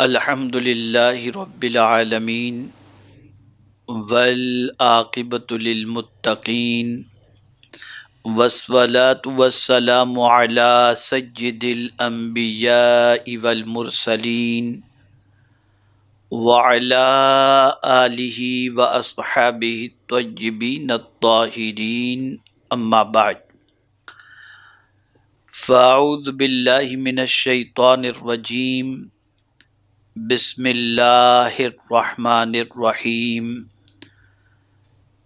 الحمد للہ رب العالمین والعاقبۃ للمتقین والصلاة والسلام علی سید الانبیاء والمرسلین وعلی آلہ واصحابہ الطیبین الطاہرین اما بعد فاعوذ باللہ من الشیطان الرجیم بسم اللہ الرحمن الرحیم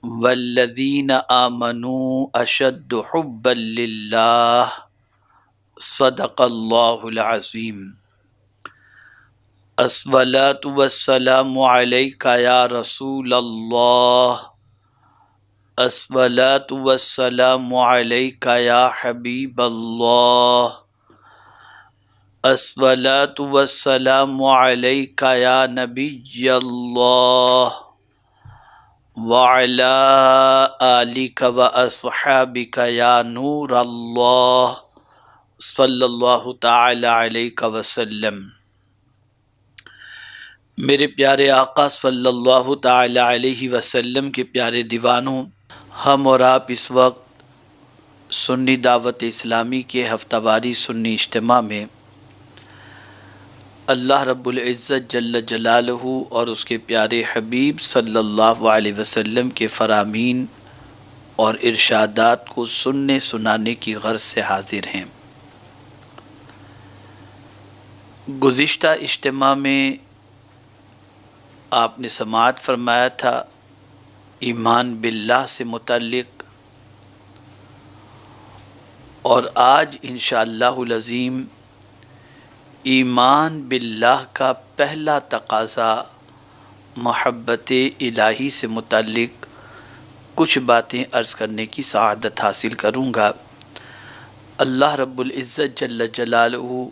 والذین آمنوا اشد حبا للہ صدق اللہ العظیم الصلاۃ والسلام علیک یا رسول اللہ الصلاۃ والسلام علیک یا حبیب اللہ الصلاۃ والسلام علیک یا نبی اللہ وعلی آلک واصحابک یا نور اللہ صلی اللہ تعالی علیہ وسلم۔ میرے پیارے آقا صلی اللہ تعالی علیہ وسلم کے پیارے دیوانوں، ہم اور آپ اس وقت سنی دعوت اسلامی کے ہفتہ واری سنی اجتماع میں اللہ رب العزت جل جلالہ اور اس کے پیارے حبیب صلی اللہ علیہ وسلم کے فرامین اور ارشادات کو سننے سنانے کی غرض سے حاضر ہیں۔ گزشتہ اجتماع میں آپ نے سماعت فرمایا تھا ایمان باللہ سے متعلق، اور آج انشاءاللہ العظیم ایمان باللہ کا پہلا تقاضا محبت الہی سے متعلق کچھ باتیں عرض کرنے کی سعادت حاصل کروں گا۔ اللہ رب العزت جل جلالہ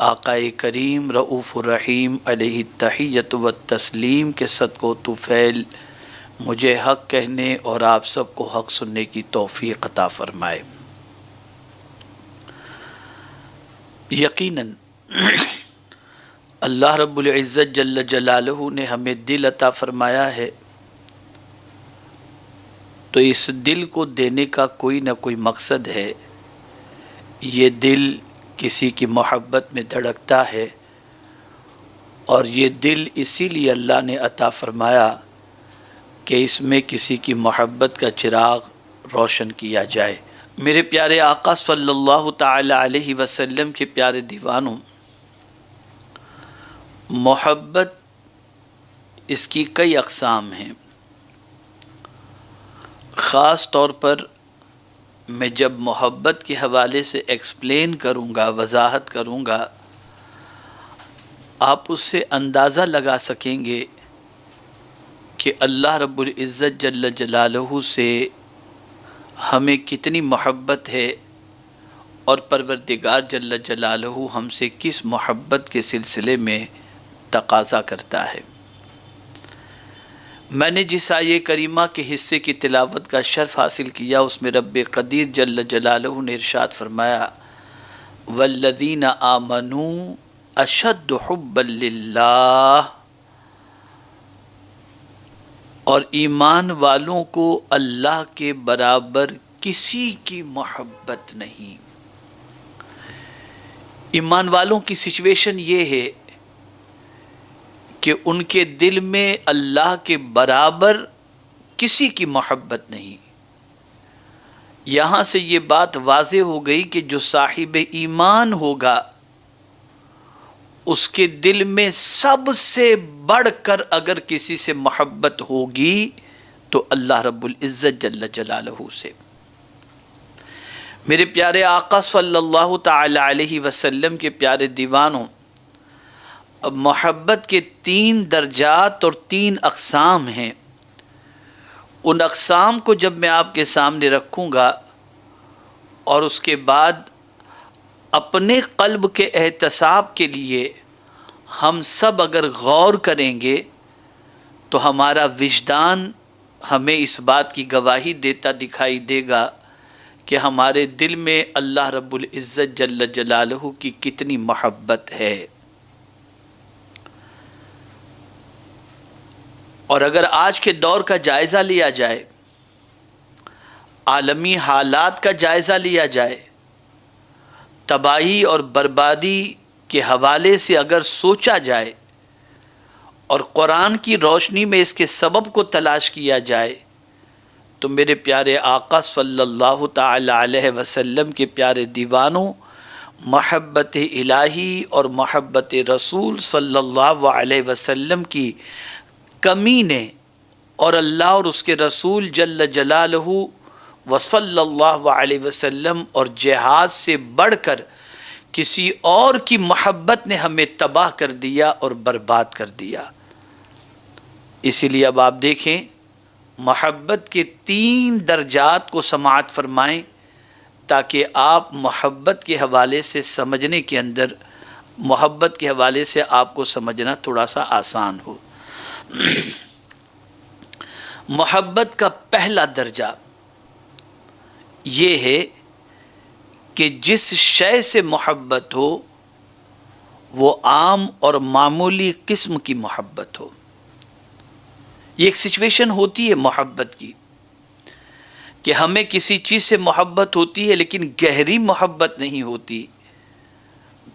آقا کریم رؤوف الرحیم علیہ التحیۃ والتسلیم کے صدقہ و طفیل مجھے حق کہنے اور آپ سب کو حق سننے کی توفیق عطا فرمائے۔ یقیناً اللہ رب العزت جل جلالہ نے ہمیں دل عطا فرمایا ہے، تو اس دل کو دینے کا کوئی نہ کوئی مقصد ہے۔ یہ دل کسی کی محبت میں دھڑکتا ہے، اور یہ دل اسی لیے اللہ نے عطا فرمایا کہ اس میں کسی کی محبت کا چراغ روشن کیا جائے۔ میرے پیارے آقا صلی اللہ تعالی علیہ وسلم کے پیارے دیوانوں، محبت اس کی کئی اقسام ہیں۔ خاص طور پر میں جب محبت کے حوالے سے ایکسپلین کروں گا، وضاحت کروں گا، آپ اس سے اندازہ لگا سکیں گے کہ اللہ رب العزت جل جلالہ سے ہمیں کتنی محبت ہے، اور پروردگار جل جلالہ ہم سے کس محبت کے سلسلے میں تقاضا کرتا ہے۔ میں نے جس آیہ کریمہ کے حصے کی تلاوت کا شرف حاصل کیا، اس میں رب قدیر جل جلالہ نے ارشاد فرمایا والذین آمنوا اشد حبا للہ، اور ایمان والوں کو اللہ کے برابر کسی کی محبت نہیں۔ ایمان والوں کی سچویشن یہ ہے کہ ان کے دل میں اللہ کے برابر کسی کی محبت نہیں۔ یہاں سے یہ بات واضح ہو گئی کہ جو صاحب ایمان ہوگا اس کے دل میں سب سے بڑھ کر اگر کسی سے محبت ہوگی تو اللہ رب العزت جل جلالہ سے۔ میرے پیارے آقا صلی اللہ تعالی علیہ وسلم کے پیارے دیوانوں، اب محبت کے 3 درجات اور 3 اقسام ہیں۔ ان اقسام کو جب میں آپ کے سامنے رکھوں گا اور اس کے بعد اپنے قلب کے احتساب کے لیے ہم سب اگر غور کریں گے تو ہمارا وجدان ہمیں اس بات کی گواہی دیتا دکھائی دے گا کہ ہمارے دل میں اللہ رب العزت جل جلالہ کی کتنی محبت ہے۔ اور اگر آج کے دور کا جائزہ لیا جائے، عالمی حالات کا جائزہ لیا جائے، تباہی اور بربادی کے حوالے سے اگر سوچا جائے اور قرآن کی روشنی میں اس کے سبب کو تلاش کیا جائے، تو میرے پیارے آقا صلی اللہ تعالی علیہ وسلم کے پیارے دیوانوں، محبت الہی اور محبت رسول صلی اللہ علیہ وسلم کی کمی نے اور اللہ اور اس کے رسول جل جلالہ وصلی اللہ علیہ وسلم اور جہاد سے بڑھ کر کسی اور کی محبت نے ہمیں تباہ کر دیا اور برباد کر دیا۔ اسی لیے اب آپ دیکھیں، محبت کے 3 درجات کو سماعت فرمائیں تاکہ آپ محبت کے حوالے سے سمجھنے کے اندر، محبت کے حوالے سے آپ کو سمجھنا تھوڑا سا آسان ہو۔ محبت کا پہلا درجہ یہ ہے کہ جس شے سے محبت ہو وہ عام اور معمولی قسم کی محبت ہو۔ یہ ایک سچویشن ہوتی ہے محبت کی کہ ہمیں کسی چیز سے محبت ہوتی ہے لیکن گہری محبت نہیں ہوتی،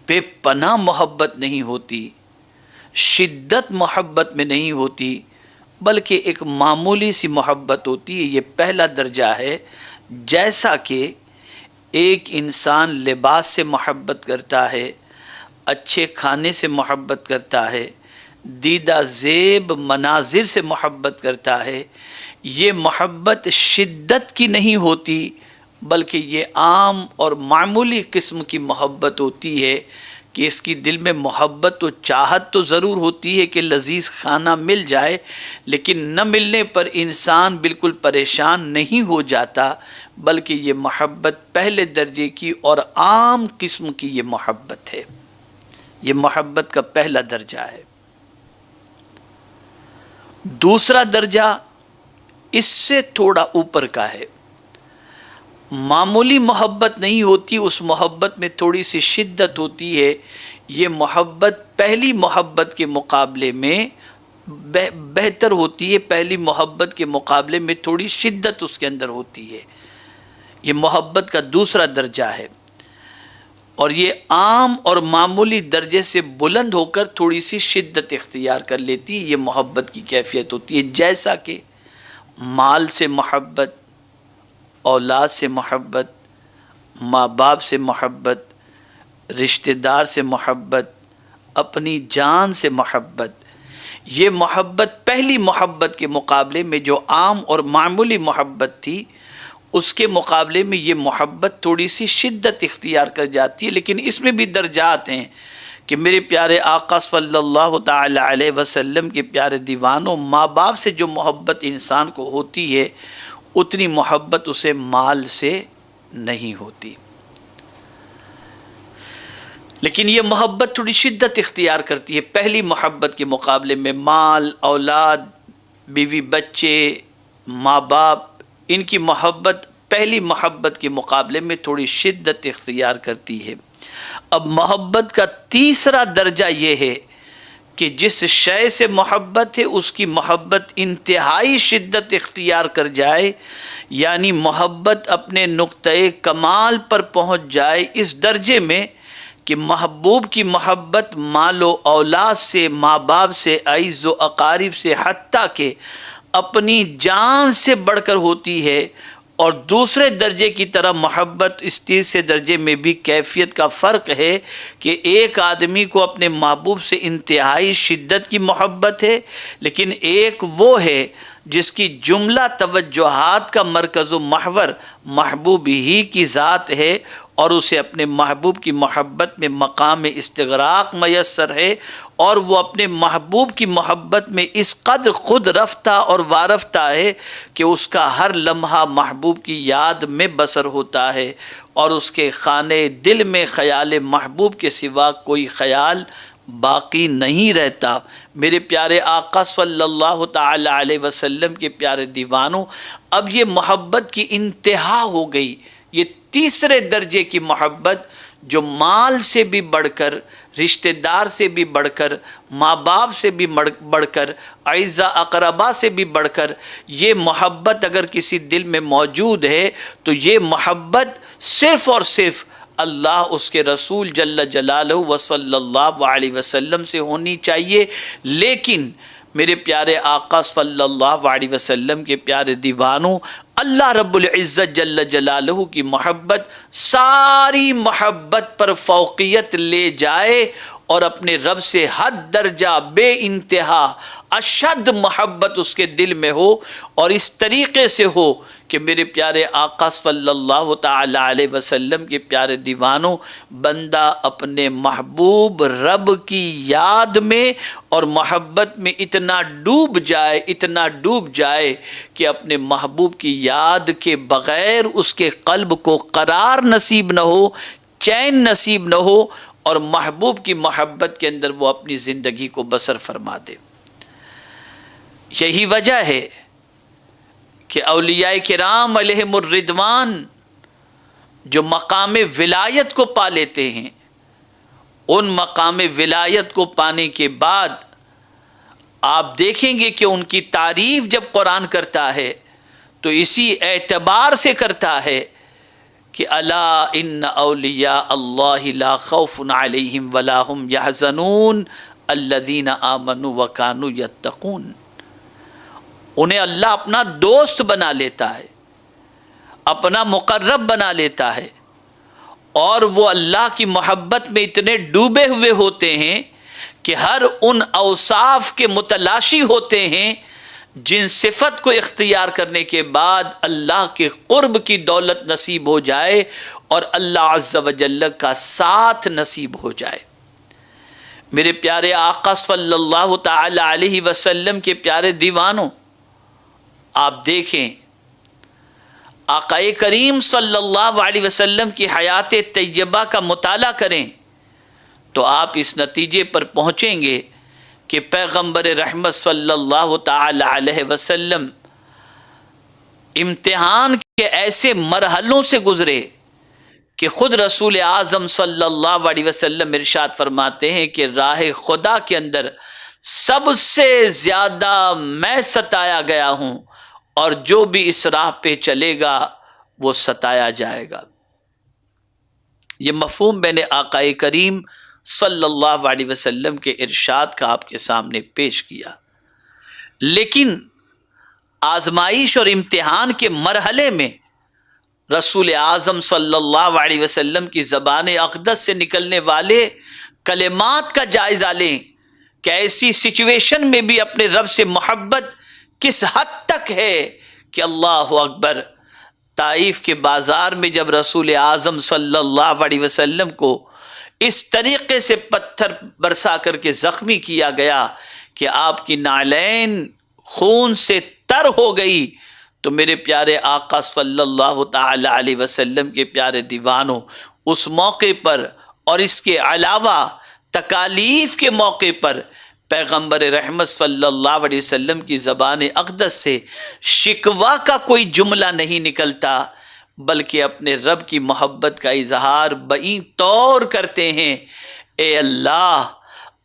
بے پناہ محبت نہیں ہوتی، شدت محبت میں نہیں ہوتی، بلکہ ایک معمولی سی محبت ہوتی ہے۔ یہ پہلا درجہ ہے۔ جیسا کہ ایک انسان لباس سے محبت کرتا ہے، اچھے کھانے سے محبت کرتا ہے، دیدہ زیب مناظر سے محبت کرتا ہے، یہ محبت شدت کی نہیں ہوتی بلکہ یہ عام اور معمولی قسم کی محبت ہوتی ہے کہ اس کی دل میں محبت و چاہت تو ضرور ہوتی ہے کہ لذیذ کھانا مل جائے، لیکن نہ ملنے پر انسان بالکل پریشان نہیں ہو جاتا، بلکہ یہ محبت پہلے درجے کی اور عام قسم کی یہ محبت ہے۔ یہ محبت کا پہلا درجہ ہے۔ دوسرا درجہ اس سے تھوڑا اوپر کا ہے۔ معمولی محبت نہیں ہوتی، اس محبت میں تھوڑی سی شدت ہوتی ہے۔ یہ محبت پہلی محبت کے مقابلے میں بہتر ہوتی ہے، پہلی محبت کے مقابلے میں تھوڑی شدت اس کے اندر ہوتی ہے۔ یہ محبت کا دوسرا درجہ ہے، اور یہ عام اور معمولی درجے سے بلند ہو کر تھوڑی سی شدت اختیار کر لیتی ہے۔ یہ محبت کی کیفیت ہوتی ہے، جیسا کہ مال سے محبت، اولاد سے محبت، ماں باپ سے محبت، رشتہ دار سے محبت، اپنی جان سے محبت۔ یہ محبت پہلی محبت کے مقابلے میں جو عام اور معمولی محبت تھی، اس کے مقابلے میں یہ محبت تھوڑی سی شدت اختیار کر جاتی ہے، لیکن اس میں بھی درجات ہیں کہ میرے پیارے آقا صلی اللہ تعالی علیہ وسلم کے پیارے دیوانوں، ماں باپ سے جو محبت انسان کو ہوتی ہے اتنی محبت اسے مال سے نہیں ہوتی، لیکن یہ محبت تھوڑی شدت اختیار کرتی ہے۔ پہلی محبت کے مقابلے میں مال، اولاد، بیوی بچے، ماں باپ، ان کی محبت پہلی محبت کے مقابلے میں تھوڑی شدت اختیار کرتی ہے۔ اب محبت کا تیسرا درجہ یہ ہے کہ جس شے سے محبت ہے اس کی محبت انتہائی شدت اختیار کر جائے، یعنی محبت اپنے نقطۂ کمال پر پہنچ جائے اس درجے میں کہ محبوب کی محبت مال و اولاد سے، ماں باپ سے، عزیز و اقارب سے، حتیٰ کہ اپنی جان سے بڑھ کر ہوتی ہے۔ اور دوسرے درجے کی طرح محبت، اس تیسرے درجے میں بھی کیفیت کا فرق ہے کہ ایک آدمی کو اپنے محبوب سے انتہائی شدت کی محبت ہے، لیکن ایک وہ ہے جس کی جملہ توجہات کا مرکز و محور محبوب ہی کی ذات ہے، اور اسے اپنے محبوب کی محبت میں مقام استغراق میسر ہے، اور وہ اپنے محبوب کی محبت میں اس قدر خود رفتہ اور وارفتہ ہے کہ اس کا ہر لمحہ محبوب کی یاد میں بسر ہوتا ہے، اور اس کے خانے دل میں خیال محبوب کے سوا کوئی خیال باقی نہیں رہتا۔ میرے پیارے آقا صلی اللہ تعالی علیہ وسلم کے پیارے دیوانوں، اب یہ محبت کی انتہا ہو گئی، یہ تیسرے درجے کی محبت جو مال سے بھی بڑھ کر، رشتہ دار سے بھی بڑھ کر، ماں باپ سے بھی بڑھ کر، اعزا اقربا سے بھی بڑھ کر یہ محبت اگر کسی دل میں موجود ہے تو یہ محبت صرف اور صرف اللہ، اس کے رسول جل جلالہ و صلی اللہ علیہ وسلم سے ہونی چاہیے۔ لیکن میرے پیارے آقا صلی اللہ علیہ وسلم کے پیارے دیوانوں، اللہ رب العزت جل جلالہ کی محبت ساری محبت پر فوقیت لے جائے اور اپنے رب سے حد درجہ بے انتہا اشد محبت اس کے دل میں ہو، اور اس طریقے سے ہو کہ میرے پیارے آقا صلی اللہ تعالی علیہ وسلم کے پیارے دیوانوں، بندہ اپنے محبوب رب کی یاد میں اور محبت میں اتنا ڈوب جائے کہ اپنے محبوب کی یاد کے بغیر اس کے قلب کو قرار نصیب نہ ہو، چین نصیب نہ ہو، اور محبوب کی محبت کے اندر وہ اپنی زندگی کو بسر فرما دے۔ یہی وجہ ہے کہ اولیاء کرام علیہم الرضوان جو مقام ولایت کو پا لیتے ہیں، ان مقام ولایت کو پانے کے بعد آپ دیکھیں گے کہ ان کی تعریف جب قرآن کرتا ہے تو اسی اعتبار سے کرتا ہے کہ الا ان اولیاء اللہ لا خوف علیہم ولا هم یحزنون الذین آمنوا وکانوا یتقون۔ انہیں اللہ اپنا دوست بنا لیتا ہے، اپنا مقرب بنا لیتا ہے، اور وہ اللہ کی محبت میں اتنے ڈوبے ہوئے ہوتے ہیں کہ ہر ان اوصاف کے متلاشی ہوتے ہیں جن صفت کو اختیار کرنے کے بعد اللہ کے قرب کی دولت نصیب ہو جائے اور اللہ عز و جل کا ساتھ نصیب ہو جائے۔ میرے پیارے آقا صلی اللہ تعالی علیہ وسلم کے پیارے دیوانوں، آپ دیکھیں آقا کریم صلی اللہ علیہ وسلم کی حیات طیبہ کا مطالعہ کریں تو آپ اس نتیجے پر پہنچیں گے کہ پیغمبر رحمت صلی اللہ تعالی علیہ وسلم امتحان کے ایسے مرحلوں سے گزرے کہ خود رسول اعظم صلی اللہ علیہ وسلم ارشاد فرماتے ہیں کہ راہ خدا کے اندر سب سے زیادہ میں ستایا گیا ہوں، اور جو بھی اس راہ پہ چلے گا وہ ستایا جائے گا۔ یہ مفہوم میں نے آقا کریم صلی اللہ علیہ وسلم کے ارشاد کا آپ کے سامنے پیش کیا۔ لیکن آزمائش اور امتحان کے مرحلے میں رسول اعظم صلی اللہ علیہ وسلم کی زبان اقدس سے نکلنے والے کلمات کا جائزہ لیں کہ ایسی سچویشن میں بھی اپنے رب سے محبت کس حد تک ہے کہ اللہ اکبر، طائف کے بازار میں جب رسول اعظم صلی اللہ علیہ وسلم کو اس طریقے سے پتھر برسا کر کے زخمی کیا گیا کہ آپ کی نعلین خون سے تر ہو گئی، تو میرے پیارے آقا صلی اللہ تعالی علیہ وسلم کے پیارے دیوانوں، اس موقع پر اور اس کے علاوہ تکالیف کے موقع پر پیغمبر رحمت صلی اللہ علیہ وسلم کی زبان اقدس سے شکوہ کا کوئی جملہ نہیں نکلتا، بلکہ اپنے رب کی محبت کا اظہار بئیں طور کرتے ہیں۔ اے اللہ،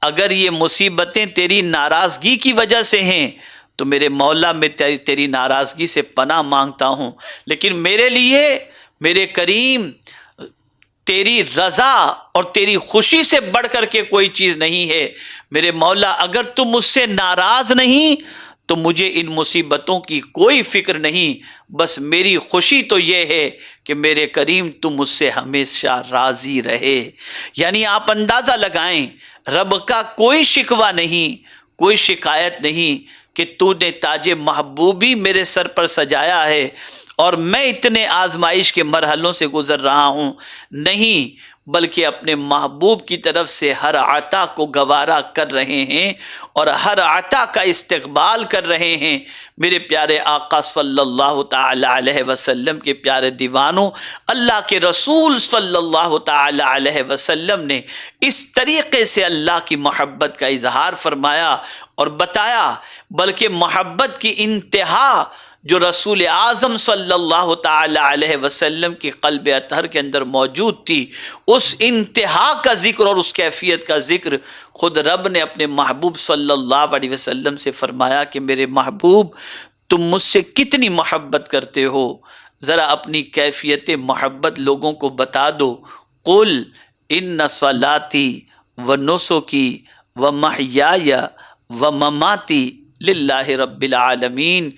اگر یہ مصیبتیں تیری ناراضگی کی وجہ سے ہیں تو میرے مولا میں تیری ناراضگی سے پناہ مانگتا ہوں، لیکن میرے لیے میرے کریم تیری رضا اور تیری خوشی سے بڑھ کر کے کوئی چیز نہیں ہے۔ میرے مولا، اگر تم مجھ سے ناراض نہیں تو مجھے ان مصیبتوں کی کوئی فکر نہیں، بس میری خوشی تو یہ ہے کہ میرے کریم تم مجھ سے ہمیشہ راضی رہے۔ یعنی آپ اندازہ لگائیں، رب کا کوئی شکوہ نہیں، کوئی شکایت نہیں کہ تو نے تاج محبوبی میرے سر پر سجایا ہے اور میں اتنے آزمائش کے مرحلوں سے گزر رہا ہوں، نہیں، بلکہ اپنے محبوب کی طرف سے ہر عطا کو گوارا کر رہے ہیں اور ہر عطا کا استقبال کر رہے ہیں۔ میرے پیارے آقا صلی اللہ تعالی علیہ وسلم کے پیارے دیوانوں، اللہ کے رسول صلی اللہ تعالی علیہ وسلم نے اس طریقے سے اللہ کی محبت کا اظہار فرمایا اور بتایا، بلکہ محبت کی انتہا جو رسول اعظم صلی اللہ تعالی علیہ وسلم کی قلب اطہر کے اندر موجود تھی، اس انتہا کا ذکر اور اس کیفیت کا ذکر خود رب نے اپنے محبوب صلی اللہ علیہ وسلم سے فرمایا کہ میرے محبوب تم مجھ سے کتنی محبت کرتے ہو، ذرا اپنی کیفیت محبت لوگوں کو بتا دو۔ قل ان صلاتی و نسکی و محیای و مماتی للہ رب العالمین،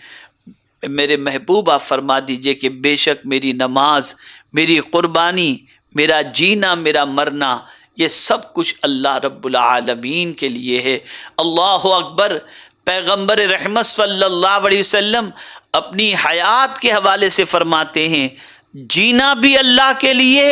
میرے محبوب آپ فرما دیجئے کہ بے شک میری نماز، میری قربانی، میرا جینا، میرا مرنا، یہ سب کچھ اللہ رب العالمین کے لیے ہے۔ اللہ اکبر۔ پیغمبر رحمت صلی اللہ علیہ وسلم اپنی حیات کے حوالے سے فرماتے ہیں جینا بھی اللہ کے لیے،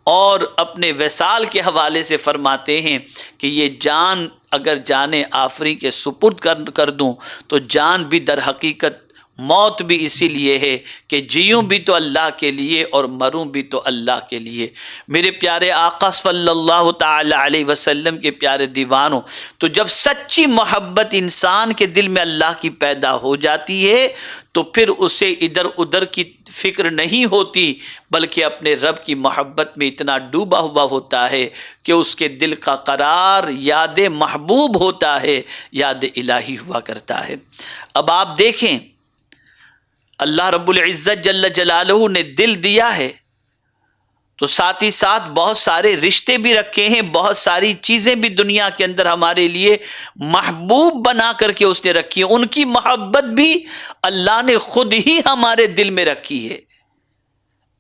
اور اپنے وصال کے حوالے سے فرماتے ہیں کہ یہ جان اگر جان آفری کے سپرد کر دوں تو جان بھی در حقیقت موت بھی اسی لیے ہے کہ جیوں بھی تو اللہ کے لیے اور مروں بھی تو اللہ کے لیے۔ میرے پیارے آقا صلی اللہ تعالی علیہ وسلم کے پیارے دیوانوں، تو جب سچی محبت انسان کے دل میں اللہ کی پیدا ہو جاتی ہے تو پھر اسے ادھر ادھر کی فکر نہیں ہوتی، بلکہ اپنے رب کی محبت میں اتنا ڈوبا ہوا ہوتا ہے کہ اس کے دل کا قرار یاد محبوب ہوتا ہے، یاد الہی ہوا کرتا ہے۔ اب آپ دیکھیں، اللہ رب العزت جل جلالہ نے دل دیا ہے تو ساتھ ہی ساتھ بہت سارے رشتے بھی رکھے ہیں، بہت ساری چیزیں بھی دنیا کے اندر ہمارے لیے محبوب بنا کر کے اس نے رکھی ہیں، ان کی محبت بھی اللہ نے خود ہی ہمارے دل میں رکھی ہے۔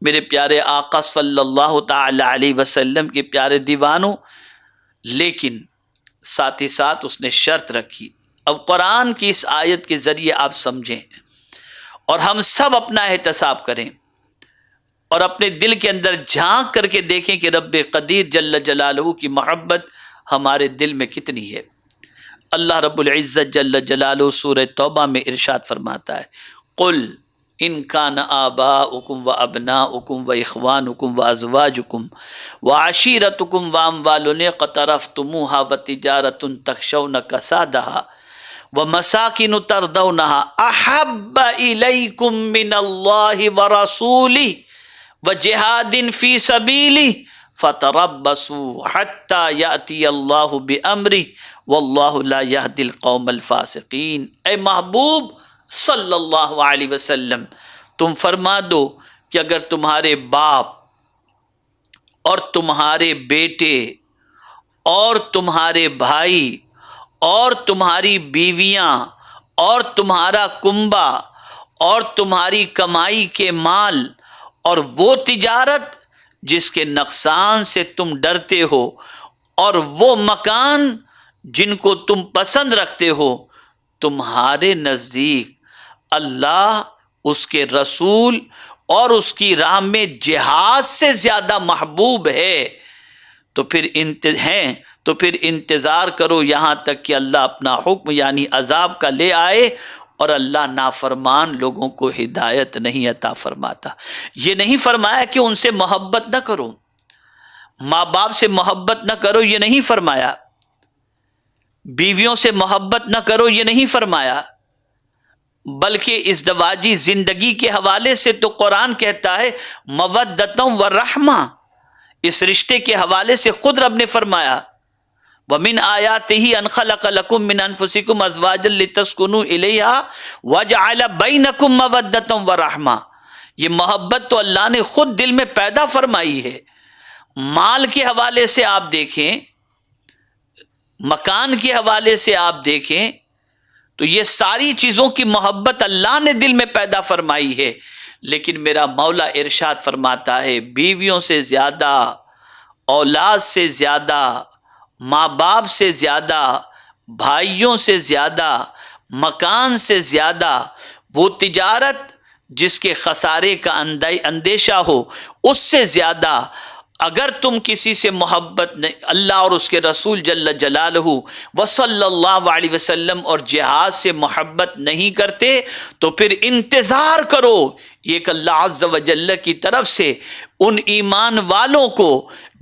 میرے پیارے آقا صلی اللہ تعالی علیہ وسلم کے پیارے دیوانوں، لیکن ساتھ ہی ساتھ اس نے شرط رکھی۔ اب قرآن کی اس آیت کے ذریعے آپ سمجھیں اور ہم سب اپنا احتساب کریں اور اپنے دل کے اندر جھانک کر کے دیکھیں کہ رب قدیر جل جلالہ کی محبت ہمارے دل میں کتنی ہے۔ اللہ رب العزت جل جلالہ سورہ توبہ میں ارشاد فرماتا ہے قل ان کان آباؤکم و ابناؤکم و اخوانکم و ازواجکم و عشیرتکم و اموال اقترفتموها و تجارت تخشون کسادها وَمَسَاكِنُ تَرْضَوْنَهَا أَحَبَّ إِلَيْكُم مِّنَ اللَّهِ وَرَسُولِهِ وَجِهَادٍ فِي سَبِيلِهِ فَتَرَبَّصُوا حَتَّى يَأْتِيَ اللَّهُ بِأَمْرِهِ وَاللَّهُ لَا يَهْدِي الْقَوْمَ الْفَاسِقِينَ۔ اے محبوب صلی اللہ علیہ وسلم، تم فرما دو کہ اگر تمہارے باپ اور تمہارے بیٹے اور تمہارے بھائی اور تمہاری بیویاں اور تمہارا کنبہ اور تمہاری کمائی کے مال اور وہ تجارت جس کے نقصان سے تم ڈرتے ہو اور وہ مکان جن کو تم پسند رکھتے ہو، تمہارے نزدیک اللہ، اس کے رسول اور اس کی راہ میں جہاد سے زیادہ محبوب ہے، تو پھر انتظار کرو یہاں تک کہ اللہ اپنا حکم یعنی عذاب کا لے آئے، اور اللہ نافرمان لوگوں کو ہدایت نہیں عطا فرماتا۔ یہ نہیں فرمایا کہ ان سے محبت نہ کرو، ماں باپ سے محبت نہ کرو، یہ نہیں فرمایا، بیویوں سے محبت نہ کرو، یہ نہیں فرمایا، بلکہ ازدواجی زندگی کے حوالے سے تو قرآن کہتا ہے مودۃ و رحمہ، اس رشتے کے حوالے سے خود رب نے فرمایا وَمِنْ آيَاتِهِ أَنْ خَلَقَ لَكُم مِّنْ أَنفُسِكُمْ أَزْوَاجًا لِتَسْكُنُوا إِلَيْهَا وَجَعَلَ بَيْنَكُم مَّوَدَّةً وَرَحْمَةً، یہ محبت تو اللہ نے خود دل میں پیدا فرمائی ہے۔ مال کے حوالے سے آپ دیکھیں، مکان کے حوالے سے آپ دیکھیں، تو یہ ساری چیزوں کی محبت اللہ نے دل میں پیدا فرمائی ہے، لیکن میرا مولا ارشاد فرماتا ہے بیویوں سے زیادہ، اولاد سے زیادہ، ماں باپ سے زیادہ، بھائیوں سے زیادہ، مکان سے زیادہ، وہ تجارت جس کے خسارے کا اندیشہ ہو اس سے زیادہ، اگر تم کسی سے محبت اللہ اور اس کے رسول جل جلالہ وصلی اللہ علیہ وسلم اور جہاد سے محبت نہیں کرتے تو پھر انتظار کرو ایک اللہ عز و جل کی طرف سے ان ایمان والوں کو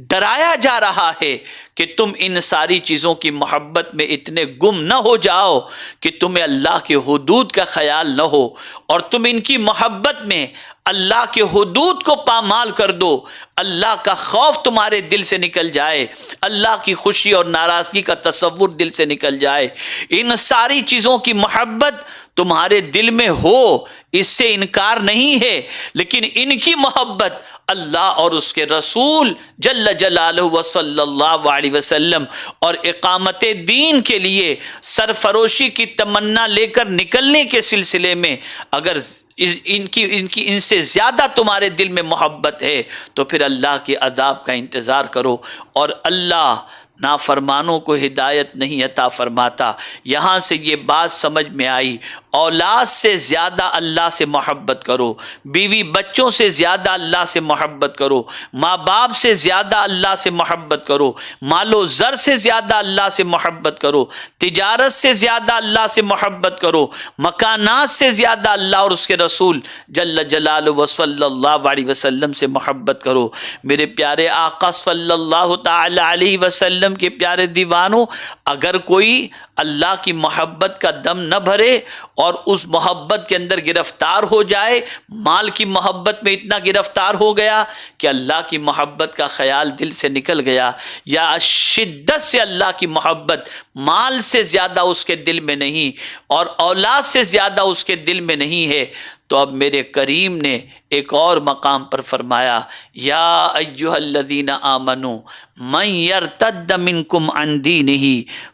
ڈرایا جا رہا ہے کہ تم ان ساری چیزوں کی محبت میں اتنے گم نہ ہو جاؤ کہ تمہیں اللہ کے حدود کا خیال نہ ہو، اور تم ان کی محبت میں اللہ کے حدود کو پامال کر دو، اللہ کا خوف تمہارے دل سے نکل جائے، اللہ کی خوشی اور ناراضگی کا تصور دل سے نکل جائے۔ ان ساری چیزوں کی محبت تمہارے دل میں ہو، اس سے انکار نہیں ہے، لیکن ان کی محبت اللہ اور اس کے رسول جل جلالہ و صلی اللہ علیہ وسلم اور اقامت دین کے لیے سرفروشی کی تمنا لے کر نکلنے کے سلسلے میں اگر ان سے زیادہ تمہارے دل میں محبت ہے تو پھر اللہ کے عذاب کا انتظار کرو، اور اللہ نافرمانوں کو ہدایت نہیں عطا فرماتا۔ یہاں سے یہ بات سمجھ میں آئی، اولاد سے زیادہ اللہ سے محبت کرو، بیوی بچوں سے زیادہ اللہ سے محبت کرو، ماں باپ سے زیادہ اللہ سے محبت کرو، مال و زر سے زیادہ اللہ سے محبت کرو، تجارت سے زیادہ اللہ سے محبت کرو، مکانات سے زیادہ اللہ اور اس کے رسول جل جلالہ و صلی اللہ علیہ وسلم سے محبت کرو۔ میرے پیارے آقا صلی اللہ تعالی علیہ وسلم کے پیارے دیوانوں، اگر کوئی اللہ کی محبت کا دم نہ بھرے اور اس محبت کے اندر گرفتار ہو جائے، مال کی محبت میں اتنا گرفتار ہو گیا کہ اللہ کی محبت کا خیال دل سے نکل گیا، یا شدت سے اللہ کی محبت مال سے زیادہ اس کے دل میں نہیں اور اولاد سے زیادہ اس کے دل میں نہیں ہے، تو اب میرے کریم نے ایک اور مقام پر فرمایا، یا ایھا الذین آمنوا من یرتد منکم عن دینہ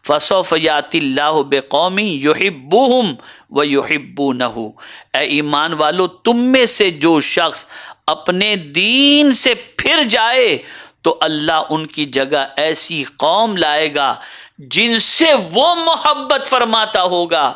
فسوف یاتی اللہ بقوم یحبوہم ویحبونہ۔ اے ایمان والو، تم میں سے جو شخص اپنے دین سے پھر جائے تو اللہ ان کی جگہ ایسی قوم لائے گا جن سے وہ محبت فرماتا ہوگا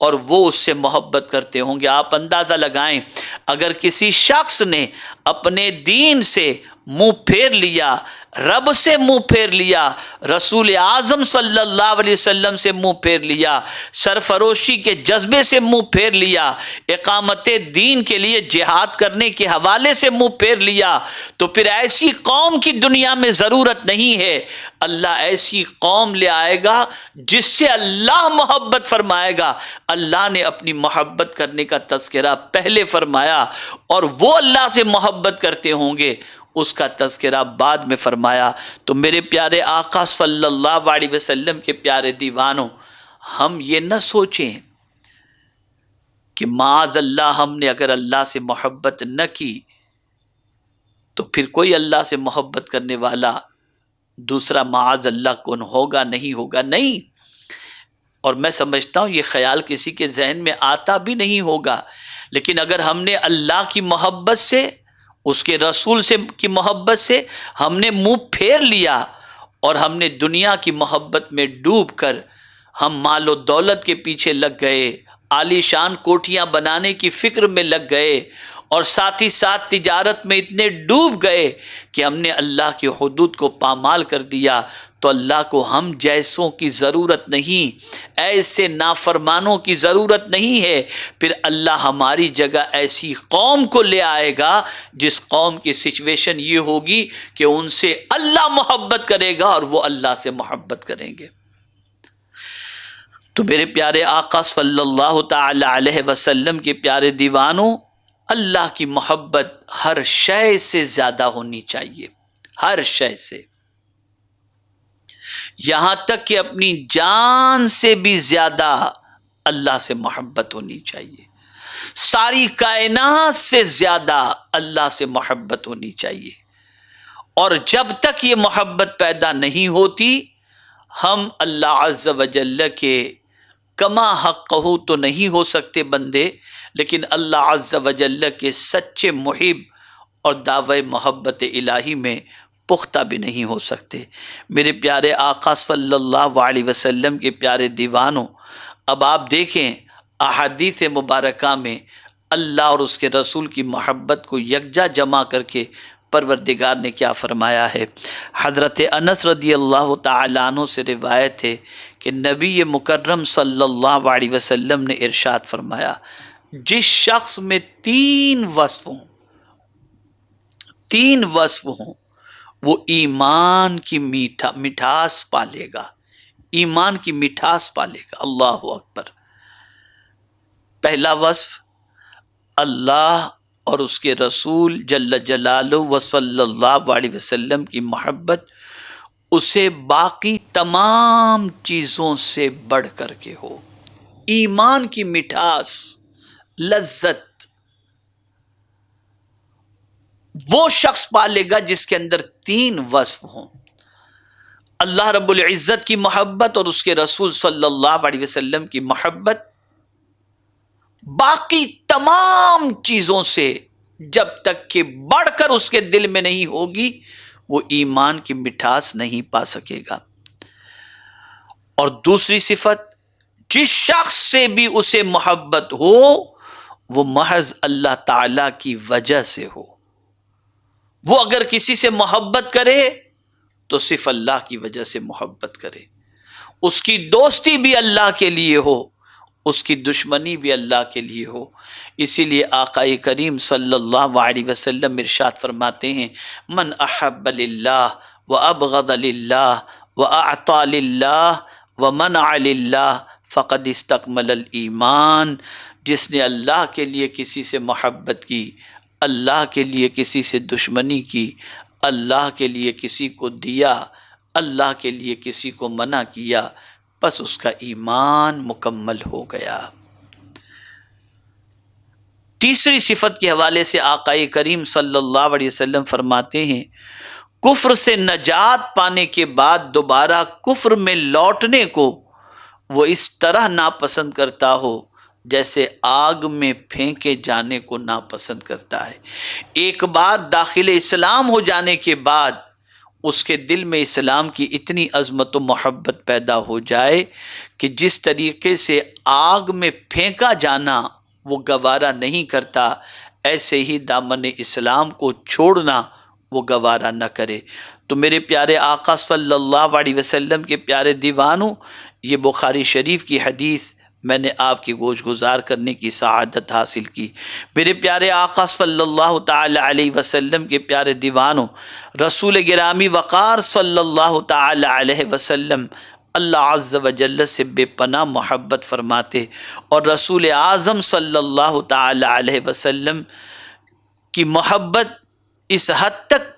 اور وہ اس سے محبت کرتے ہوں گے۔ آپ اندازہ لگائیں، اگر کسی شخص نے اپنے دین سے منہ پھیر لیا، رب سے منہ پھیر لیا، رسول اعظم صلی اللہ علیہ وسلم سے منہ پھیر لیا، سرفروشی کے جذبے سے منہ پھیر لیا، اقامت دین کے لیے جہاد کرنے کے حوالے سے منہ پھیر لیا، تو پھر ایسی قوم کی دنیا میں ضرورت نہیں ہے۔ اللہ ایسی قوم لے آئے گا جس سے اللہ محبت فرمائے گا۔ اللہ نے اپنی محبت کرنے کا تذکرہ پہلے فرمایا اور وہ اللہ سے محبت کرتے ہوں گے، اس کا تذکرہ بعد میں فرمایا۔ تو میرے پیارے آقا صلی اللہ علیہ وسلم کے پیارے دیوانوں، ہم یہ نہ سوچیں کہ معاذ اللہ ہم نے اگر اللہ سے محبت نہ کی تو پھر کوئی اللہ سے محبت کرنے والا دوسرا معاذ اللہ کون ہوگا، نہیں ہوگا، نہیں۔ اور میں سمجھتا ہوں یہ خیال کسی کے ذہن میں آتا بھی نہیں ہوگا، لیکن اگر ہم نے اللہ کی محبت سے، اس کے رسول سے کی محبت سے ہم نے منہ پھیر لیا اور ہم نے دنیا کی محبت میں ڈوب کر ہم مال و دولت کے پیچھے لگ گئے، عالی شان کوٹھیاں بنانے کی فکر میں لگ گئے، اور ساتھ ہی ساتھ تجارت میں اتنے ڈوب گئے کہ ہم نے اللہ کے حدود کو پامال کر دیا، تو اللہ کو ہم جیسوں کی ضرورت نہیں، ایسے نافرمانوں کی ضرورت نہیں ہے۔ پھر اللہ ہماری جگہ ایسی قوم کو لے آئے گا جس قوم کی سچویشن یہ ہوگی کہ ان سے اللہ محبت کرے گا اور وہ اللہ سے محبت کریں گے۔ تو میرے پیارے آقا صلی اللہ تعالی علیہ وسلم کے پیارے دیوانوں، اللہ کی محبت ہر شے سے زیادہ ہونی چاہیے، ہر شے سے، یہاں تک کہ اپنی جان سے بھی زیادہ اللہ سے محبت ہونی چاہیے، ساری کائنات سے زیادہ اللہ سے محبت ہونی چاہیے۔ اور جب تک یہ محبت پیدا نہیں ہوتی، ہم اللہ عز و جل کے کما حقہ تو نہیں ہو سکتے بندے، لیکن اللہ عز و جل کے سچے محب اور دعوی محبت الہی میں پختہ بھی نہیں ہو سکتے۔ میرے پیارے آقا صلی اللہ علیہ وسلم کے پیارے دیوانوں، اب آپ دیکھیں احادیث مبارکہ میں اللہ اور اس کے رسول کی محبت کو یکجا جمع کر کے پروردگار نے کیا فرمایا ہے۔ حضرت انس رضی اللہ تعالیٰ عنہ سے روایت ہے کہ نبی مکرم صلی اللہ علیہ وسلم نے ارشاد فرمایا، جس شخص میں تین وصف ہوں، وہ ایمان کی مٹھاس پالے گا، ایمان کی مٹھاس پالے گا۔ اللہ اکبر۔ پہلا وصف اللہ اور اس کے رسول جل جلالہ و صلی اللہ علیہ وسلم کی محبت اسے باقی تمام چیزوں سے بڑھ کر کے ہو۔ ایمان کی مٹھاس، لذت وہ شخص پالے گا جس کے اندر تین وصف ہوں، اللہ رب العزت کی محبت اور اس کے رسول صلی اللہ علیہ وسلم کی محبت، باقی تمام چیزوں سے جب تک کہ بڑھ کر اس کے دل میں نہیں ہوگی وہ ایمان کی مٹھاس نہیں پا سکے گا۔ اور دوسری صفت، جس شخص سے بھی اسے محبت ہو وہ محض اللہ تعالی کی وجہ سے ہو۔ وہ اگر کسی سے محبت کرے تو صرف اللہ کی وجہ سے محبت کرے، اس کی دوستی بھی اللہ کے لیے ہو، اس کی دشمنی بھی اللہ کے لیے ہو۔ اسی لیے آقا کریم صلی اللہ علیہ وسلم ارشاد فرماتے ہیں، من احب للہ وابغض للہ واعطى للہ ومنع للہ فقد استکمل الایمان۔ جس نے اللہ کے لیے کسی سے محبت کی، اللہ کے لیے کسی سے دشمنی کی، اللہ کے لیے کسی کو دیا، اللہ کے لیے کسی کو منع کیا، بس اس کا ایمان مکمل ہو گیا۔ تیسری صفت کے حوالے سے آقا کریم صلی اللہ علیہ وسلم فرماتے ہیں، کفر سے نجات پانے کے بعد دوبارہ کفر میں لوٹنے کو وہ اس طرح ناپسند کرتا ہو جیسے آگ میں پھینکے جانے کو ناپسند کرتا ہے۔ ایک بار داخل اسلام ہو جانے کے بعد اس کے دل میں اسلام کی اتنی عظمت و محبت پیدا ہو جائے کہ جس طریقے سے آگ میں پھینکا جانا وہ گوارا نہیں کرتا، ایسے ہی دامن اسلام کو چھوڑنا وہ گوارا نہ کرے۔ تو میرے پیارے آقا صلی اللہ علیہ وسلم کے پیارے دیوانوں، یہ بخاری شریف کی حدیث میں نے آپ کی گوش گزار کرنے کی سعادت حاصل کی۔ میرے پیارے آقا صلی اللہ تعالی علیہ وسلم کے پیارے دیوانوں، رسول گرامی وقار صلی اللہ تعالی علیہ وسلم اللہ عز و جل سے بے پناہ محبت فرماتے، اور رسول اعظم صلی اللہ تعالی علیہ وسلم کی محبت اس حد تک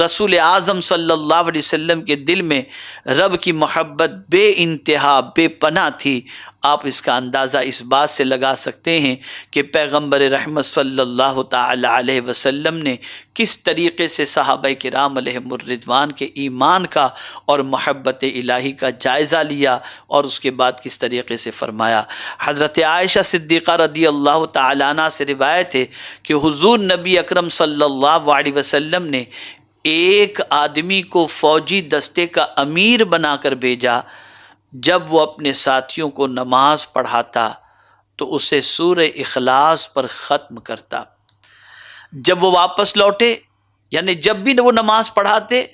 رسول اعظم صلی اللہ علیہ وسلم کے دل میں رب کی محبت بے انتہا بے پناہ تھی۔ آپ اس کا اندازہ اس بات سے لگا سکتے ہیں کہ پیغمبر رحمت صلی اللہ تعالی علیہ وسلم نے کس طریقے سے صحابہ کرام علیہم الرضوان کے ایمان کا اور محبت الہی کا جائزہ لیا، اور اس کے بعد کس طریقے سے فرمایا۔ حضرت عائشہ صدیقہ رضی اللہ تعالی عنہ سے روایت ہے کہ حضور نبی اکرم صلی اللہ علیہ وسلم نے ایک آدمی کو فوجی دستے کا امیر بنا کر بھیجا، جب وہ اپنے ساتھیوں کو نماز پڑھاتا تو اسے سورہ اخلاص پر ختم کرتا۔ جب وہ واپس لوٹے، یعنی جب بھی وہ نماز پڑھاتے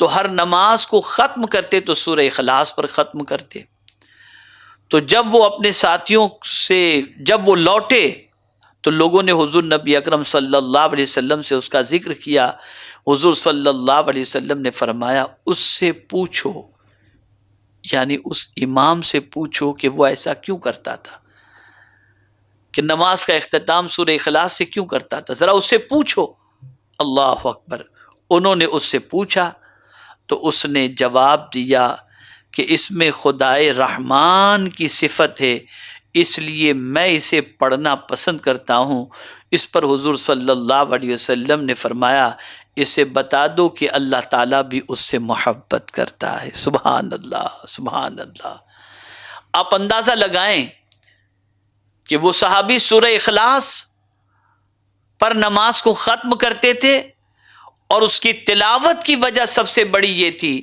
تو ہر نماز کو ختم کرتے تو سورہ اخلاص پر ختم کرتے۔ تو جب وہ اپنے ساتھیوں سے جب وہ لوٹے تو لوگوں نے حضور نبی اکرم صلی اللہ علیہ وسلم سے اس کا ذکر کیا۔ حضور صلی اللہ علیہ وسلم نے فرمایا، اس سے پوچھو، یعنی اس امام سے پوچھو کہ وہ ایسا کیوں کرتا تھا، کہ نماز کا اختتام سورہ اخلاص سے کیوں کرتا تھا، ذرا اس سے پوچھو۔ اللہ اکبر۔ انہوں نے اس سے پوچھا تو اس نے جواب دیا کہ اس میں خدائے رحمان کی صفت ہے، اس لیے میں اسے پڑھنا پسند کرتا ہوں۔ اس پر حضور صلی اللہ علیہ وسلم نے فرمایا، اسے بتا دو کہ اللہ تعالیٰ بھی اس سے محبت کرتا ہے۔ سبحان اللہ، سبحان اللہ۔ آپ اندازہ لگائیں کہ وہ صحابی سورہ اخلاص پر نماز کو ختم کرتے تھے، اور اس کی تلاوت کی وجہ سب سے بڑی یہ تھی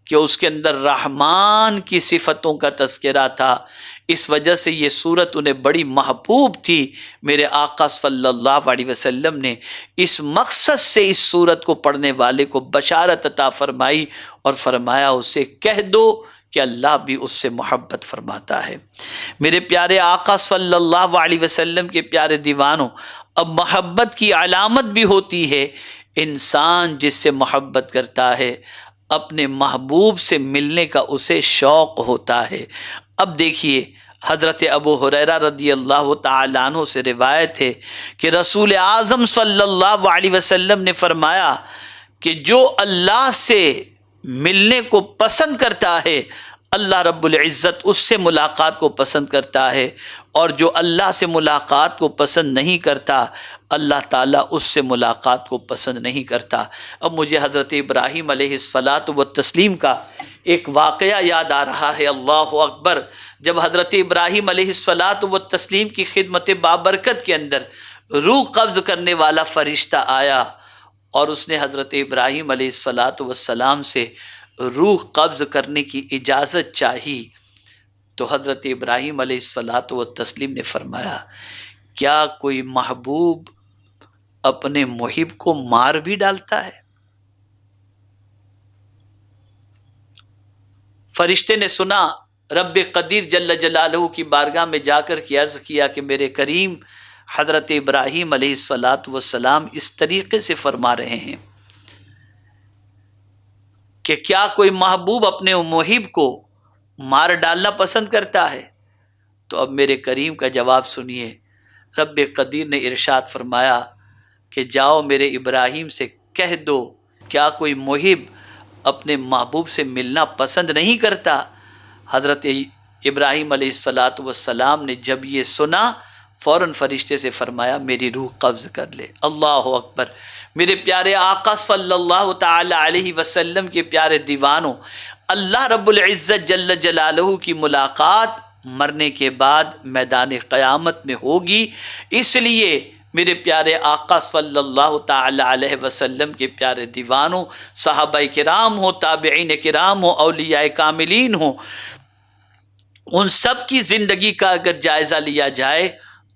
کہ اس کے اندر رحمان کی صفتوں کا تذکرہ تھا۔ اس وجہ سے یہ صورت انہیں بڑی محبوب تھی۔ میرے آقا صلی اللہ علیہ وسلم نے اس مقصد سے اس صورت کو پڑھنے والے کو بشارت عطا فرمائی اور فرمایا، اسے کہہ دو کہ اللہ بھی اس سے محبت فرماتا ہے۔ میرے پیارے آقا صلی اللہ علیہ وسلم کے پیارے دیوانوں، اب محبت کی علامت بھی ہوتی ہے انسان جس سے محبت کرتا ہے اپنے محبوب سے ملنے کا اسے شوق ہوتا ہے۔ اب دیکھیے حضرت ابو ہریرہ رضی اللہ تعالیٰ عنہ سے روایت ہے کہ رسول اعظم صلی اللہ علیہ وسلم نے فرمایا کہ جو اللہ سے ملنے کو پسند کرتا ہے اللہ رب العزت اس سے ملاقات کو پسند کرتا ہے، اور جو اللہ سے ملاقات کو پسند نہیں کرتا اللہ تعالیٰ اس سے ملاقات کو پسند نہیں کرتا۔ اب مجھے حضرت ابراہیم علیہ الصلاۃ والتسلیم کا ایک واقعہ یاد آ رہا ہے، اللہ اکبر۔ جب حضرت ابراہیم علیہ الصلاۃ والتسلیم کی خدمت بابرکت کے اندر روح قبض کرنے والا فرشتہ آیا اور اس نے حضرت ابراہیم علیہ الصلاۃ والسلام سے روح قبض کرنے کی اجازت چاہی، تو حضرت ابراہیم علیہ الصلاۃ والتسلیم نے فرمایا کیا کوئی محبوب اپنے محب کو مار بھی ڈالتا ہے؟ فرشتے نے سنا، رب قدیر جل جلالہ کی بارگاہ میں جا کر کے عرض کیا کہ میرے کریم حضرت ابراہیم علیہ الصلاۃ والسلام اس طریقے سے فرما رہے ہیں کہ کیا کوئی محبوب اپنے محب کو مار ڈالنا پسند کرتا ہے؟ تو اب میرے کریم کا جواب سنیے، رب قدیر نے ارشاد فرمایا کہ جاؤ میرے ابراہیم سے کہہ دو کیا کوئی محب اپنے محبوب سے ملنا پسند نہیں کرتا؟ حضرت ابراہیم علیہ الصلاۃ والسلام نے جب یہ سنا فوراً فرشتے سے فرمایا میری روح قبض کر لے۔ اللہ اکبر۔ میرے پیارے آقا صلی اللہ تعالی علیہ وسلم کے پیارے دیوانوں، اللہ رب العزت جل جلالہ کی ملاقات مرنے کے بعد میدان قیامت میں ہوگی، اس لیے میرے پیارے آقا صلی اللہ تعالی علیہ وسلم کے پیارے دیوانوں، صحابہ کرام ہوں، تابعین کرام ہوں، اولیاء کاملین ہوں، ان سب کی زندگی کا اگر جائزہ لیا جائے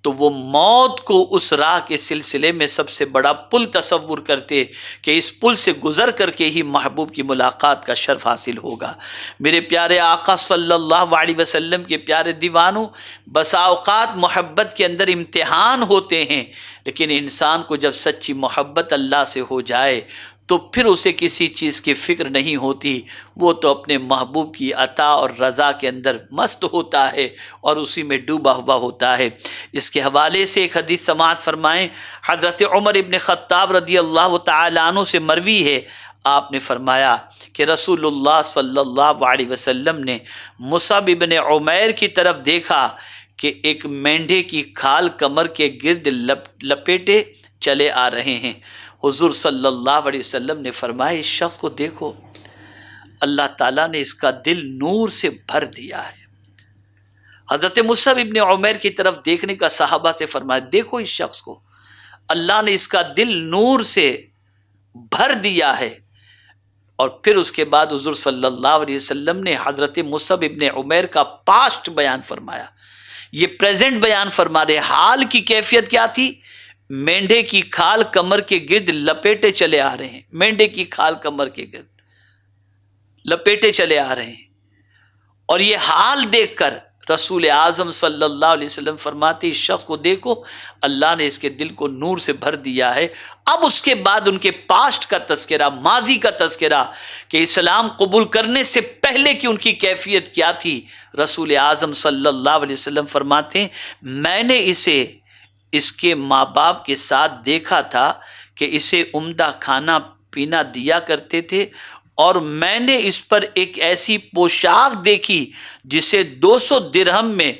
تو وہ موت کو اس راہ کے سلسلے میں سب سے بڑا پل تصور کرتے کہ اس پل سے گزر کر کے ہی محبوب کی ملاقات کا شرف حاصل ہوگا۔ میرے پیارے آقا صلی اللہ علیہ وسلم کے پیارے دیوانوں، بسا اوقات محبت کے اندر امتحان ہوتے ہیں، لیکن انسان کو جب سچی محبت اللہ سے ہو جائے تو پھر اسے کسی چیز کی فکر نہیں ہوتی، وہ تو اپنے محبوب کی عطا اور رضا کے اندر مست ہوتا ہے اور اسی میں ڈوبا ہوا ہوتا ہے۔ اس کے حوالے سے ایک حدیث سماعت فرمائیں، حضرت عمر ابن خطاب رضی اللہ تعالیٰ عنہ سے مروی ہے، آپ نے فرمایا کہ رسول اللہ صلی اللہ علیہ وسلم نے مصعب ابن عمیر کی طرف دیکھا کہ ایک مینڈھے کی کھال کمر کے گرد لپیٹے چلے آ رہے ہیں۔ حضور صلی اللہ علیہ وسلم نے فرمایا اس شخص کو دیکھو، اللہ تعالیٰ نے اس کا دل نور سے بھر دیا ہے۔ حضرت مصعب ابن عمیر کی طرف دیکھنے کا صحابہ سے فرمایا دیکھو اس شخص کو، اللہ نے اس کا دل نور سے بھر دیا ہے۔ اور پھر اس کے بعد حضور صلی اللہ علیہ وسلم نے حضرت مصعب ابن عمیر کا پاسٹ بیان فرمایا، یہ پریزنٹ بیان فرما رہے، حال کی کیفیت کیا تھی؟ مینڈھے کی کھال کمر کے گرد لپیٹے چلے آ رہے ہیں، مینڈھے کی کھال کمر کے گرد لپیٹے چلے آ رہے ہیں، اور یہ حال دیکھ کر رسول اعظم صلی اللہ علیہ وسلم فرماتے اس شخص کو دیکھو، اللہ نے اس کے دل کو نور سے بھر دیا ہے۔ اب اس کے بعد ان کے پاسٹ کا تذکرہ، ماضی کا تذکرہ کہ اسلام قبول کرنے سے پہلے کی ان کی کیفیت کیا تھی، رسول اعظم صلی اللہ علیہ وسلم فرماتے ہیں میں نے اسے اس کے ماں باپ کے ساتھ دیکھا تھا کہ اسے عمدہ کھانا پینا دیا کرتے تھے، اور میں نے اس پر ایک ایسی پوشاک دیکھی جسے 200 درہم میں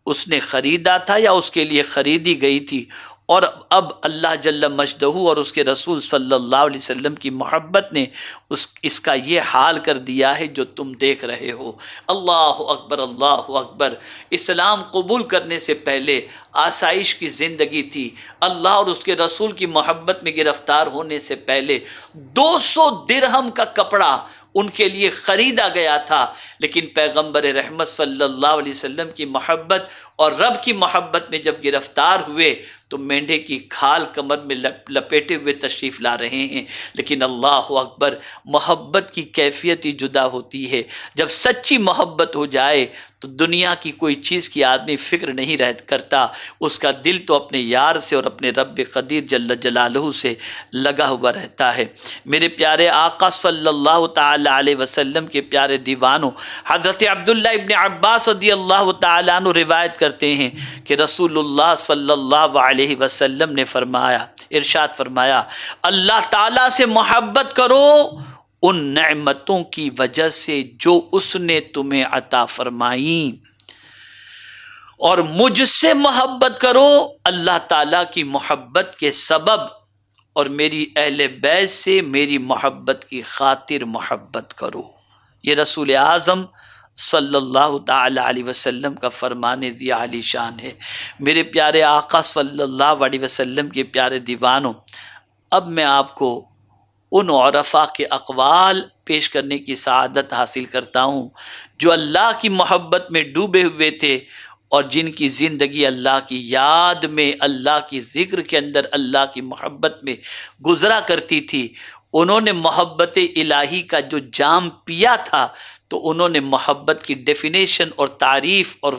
اس نے خریدا تھا یا اس کے لیے خریدی گئی تھی، اور اب اللہ جل مجدہ اور اس کے رسول صلی اللہ علیہ وسلم کی محبت نے اس کا یہ حال کر دیا ہے جو تم دیکھ رہے ہو۔ اللہ اکبر، اللہ اکبر۔ اسلام قبول کرنے سے پہلے آسائش کی زندگی تھی، اللہ اور اس کے رسول کی محبت میں گرفتار ہونے سے پہلے 200 درہم کا کپڑا ان کے لیے خریدا گیا تھا، لیکن پیغمبر رحمت صلی اللہ علیہ وسلم کی محبت اور رب کی محبت میں جب گرفتار ہوئے تو مینڈھے کی کھال کمر میں لپیٹے ہوئے تشریف لا رہے ہیں۔ لیکن اللہ اکبر، محبت کی کیفیت ہی جدا ہوتی ہے۔ جب سچی محبت ہو جائے تو دنیا کی کوئی چیز کی آدمی فکر نہیں کرتا، اس کا دل تو اپنے یار سے اور اپنے رب قدیر جل جلالہ سے لگا ہوا رہتا ہے۔ میرے پیارے آقا صلی اللہ تعالی علیہ وسلم کے پیارے دیوانوں، حضرت عبداللہ ابن عباس رضی اللہ تعالی عنہ روایت کرتے ہیں کہ رسول اللہ صلی اللہ علیہ وسلم نے فرمایا، ارشاد فرمایا، اللہ تعالیٰ سے محبت کرو ان نعمتوں کی وجہ سے جو اس نے تمہیں عطا فرمائیں، اور مجھ سے محبت کرو اللہ تعالیٰ کی محبت کے سبب، اور میری اہل بیت سے میری محبت کی خاطر محبت کرو۔ یہ رسول اعظم صلی اللہ تعالی علیہ وسلم کا فرمان ذی عالی شان ہے۔ میرے پیارے آقا صلی اللہ علیہ وسلم کے پیارے دیوانوں، اب میں آپ کو ان عرفاء کے اقوال پیش کرنے کی سعادت حاصل کرتا ہوں جو اللہ کی محبت میں ڈوبے ہوئے تھے اور جن کی زندگی اللہ کی یاد میں، اللہ کی ذکر کے اندر، اللہ کی محبت میں گزرا کرتی تھی۔ انہوں نے محبت الہی کا جو جام پیا تھا تو انہوں نے محبت کی ڈیفینیشن اور تعریف اور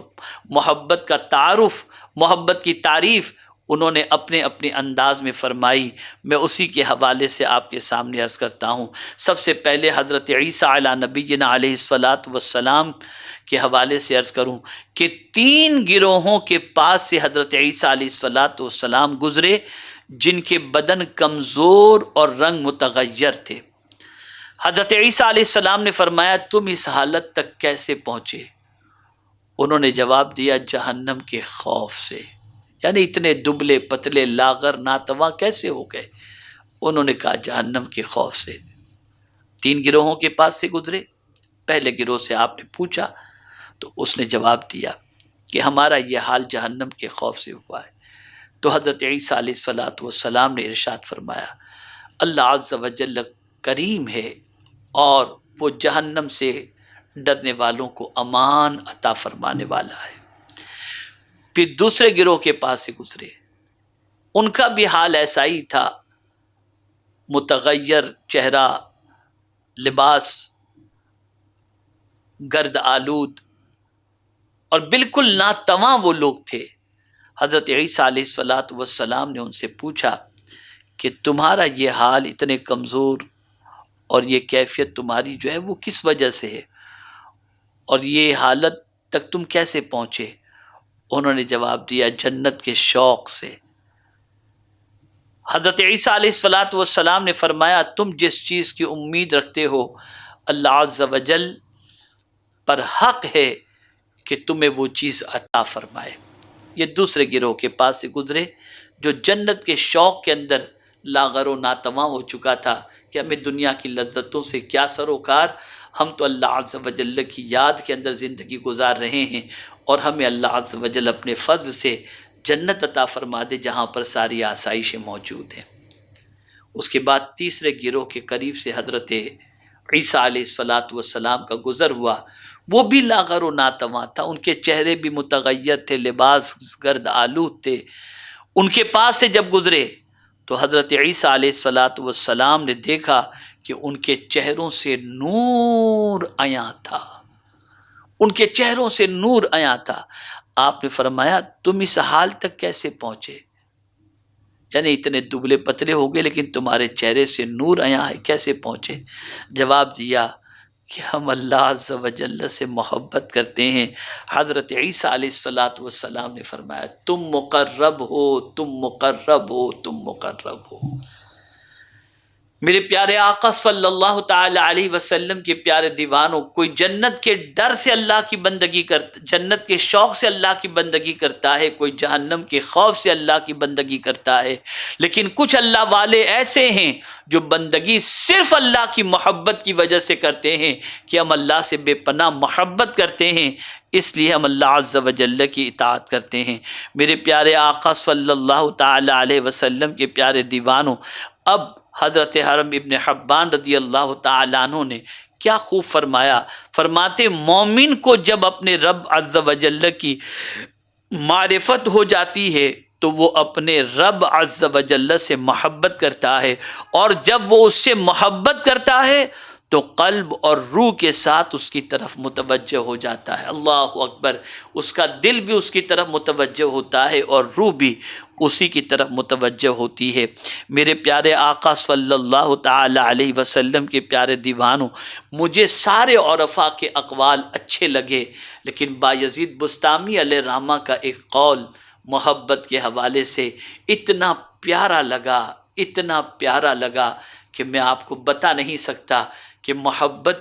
محبت کا تعارف، محبت کی تعریف انہوں نے اپنے اپنے انداز میں فرمائی۔ میں اسی کے حوالے سے آپ کے سامنے عرض کرتا ہوں۔ سب سے پہلے حضرت عیسیٰ علی نبینا علیہ الصلاۃ والسلام کے حوالے سے عرض کروں کہ 3 گروہوں کے پاس سے حضرت عیسیٰ علیہ الصلاۃ والسلام گزرے جن کے بدن کمزور اور رنگ متغیر تھے۔ حضرت عیسیٰ علیہ السلام نے فرمایا، تم اس حالت تک کیسے پہنچے؟ انہوں نے جواب دیا، جہنم کے خوف سے۔ یعنی اتنے دبلے پتلے لاغر ناتواں کیسے ہو گئے؟ انہوں نے کہا جہنم کے خوف سے۔ 3 گروہوں کے پاس سے گزرے۔ پہلے گروہ سے آپ نے پوچھا تو اس نے جواب دیا کہ ہمارا یہ حال جہنم کے خوف سے ہوا ہے۔ تو حضرت عیسیٰ علیہ الصلاۃ والسلام نے ارشاد فرمایا، اللہ عز و جل کریم ہے اور وہ جہنم سے ڈرنے والوں کو امان عطا فرمانے والا ہے۔ پھر دوسرے گروہ کے پاس سے گزرے، ان کا بھی حال ایسا ہی تھا، متغیر چہرہ، لباس گرد آلود اور بالکل ناتواں وہ لوگ تھے۔ حضرت عیسیٰ علیہ الصلاۃ والسلام نے ان سے پوچھا کہ تمہارا یہ حال اتنے کمزور اور یہ کیفیت تمہاری جو ہے وہ کس وجہ سے ہے، اور یہ حالت تک تم کیسے پہنچے؟ انہوں نے جواب دیا، جنت کے شوق سے۔ حضرت عیسیٰ علیہ الصلاۃ والسلام نے فرمایا، تم جس چیز کی امید رکھتے ہو اللہ عز و جل پر حق ہے کہ تمہیں وہ چیز عطا فرمائے۔ یہ دوسرے گروہ کے پاس سے گزرے جو جنت کے شوق کے اندر لاغر و ناتواں ہو چکا تھا کہ ہمیں دنیا کی لذتوں سے کیا سروکار، ہم تو اللہ عز و جل کی یاد کے اندر زندگی گزار رہے ہیں، اور ہمیں اللہ عز و جل اپنے فضل سے جنت عطا فرما دے جہاں پر ساری آسائشیں موجود ہیں۔ اس کے بعد تیسرے گروہ کے قریب سے حضرت عیسیٰ علیہ الصلاۃ والسلام کا گزر ہوا۔ وہ بھی لاغر و ناتواں تھا، ان کے چہرے بھی متغیر تھے، لباس گرد آلود تھے۔ ان کے پاس سے جب گزرے تو حضرت عیسیٰ علیہ الصلاۃ والسلام نے دیکھا کہ ان کے چہروں سے نور عیاں تھا، ان کے چہروں سے نور عیاں تھا۔ آپ نے فرمایا، تم اس حال تک کیسے پہنچے؟ یعنی اتنے دبلے پتلے ہو گئے لیکن تمہارے چہرے سے نور عیاں ہے، کیسے پہنچے؟ جواب دیا کہ ہم اللہ عز و جل سے محبت کرتے ہیں۔ حضرت عیسیٰ علیہ الصلاۃ والسلام نے فرمایا، تم مقرب ہو، تم مقرب ہو، تم مقرب ہو۔ میرے پیارے آقا صلی اللہ تعالی علیہ وسلم کے پیارے دیوانوں، کوئی جنت کے ڈر سے اللہ کی بندگی کرتا، جنت کے شوق سے اللہ کی بندگی کرتا ہے، کوئی جہنم کے خوف سے اللہ کی بندگی کرتا ہے، لیکن کچھ اللہ والے ایسے ہیں جو بندگی صرف اللہ کی محبت کی وجہ سے کرتے ہیں کہ ہم اللہ سے بے پناہ محبت کرتے ہیں، اس لیے ہم اللہ عز و جل کی اطاعت کرتے ہیں۔ میرے پیارے آقا صلی اللہ تعالی علیہ وسلم کے پیارے دیوانوں، اب حضرت حرم ابن حبان رضی اللہ تعالیٰ عنہ نے کیا خوب فرمایا، فرماتے مومن کو جب اپنے رب عز و جل کی معرفت ہو جاتی ہے تو وہ اپنے رب عز و جل سے محبت کرتا ہے، اور جب وہ اس سے محبت کرتا ہے تو قلب اور روح کے ساتھ اس کی طرف متوجہ ہو جاتا ہے. اللہ اکبر. اس کا دل بھی اس کی طرف متوجہ ہوتا ہے اور روح بھی اسی کی طرف متوجہ ہوتی ہے. میرے پیارے آقا صلی اللہ تعالی علیہ وسلم کے پیارے دیوانوں، مجھے سارے عرفاء کے اقوال اچھے لگے، لیکن بایزید بسطامی علیہ رحمہ کا ایک قول محبت کے حوالے سے اتنا پیارا لگا، اتنا پیارا لگا کہ میں آپ کو بتا نہیں سکتا کہ محبت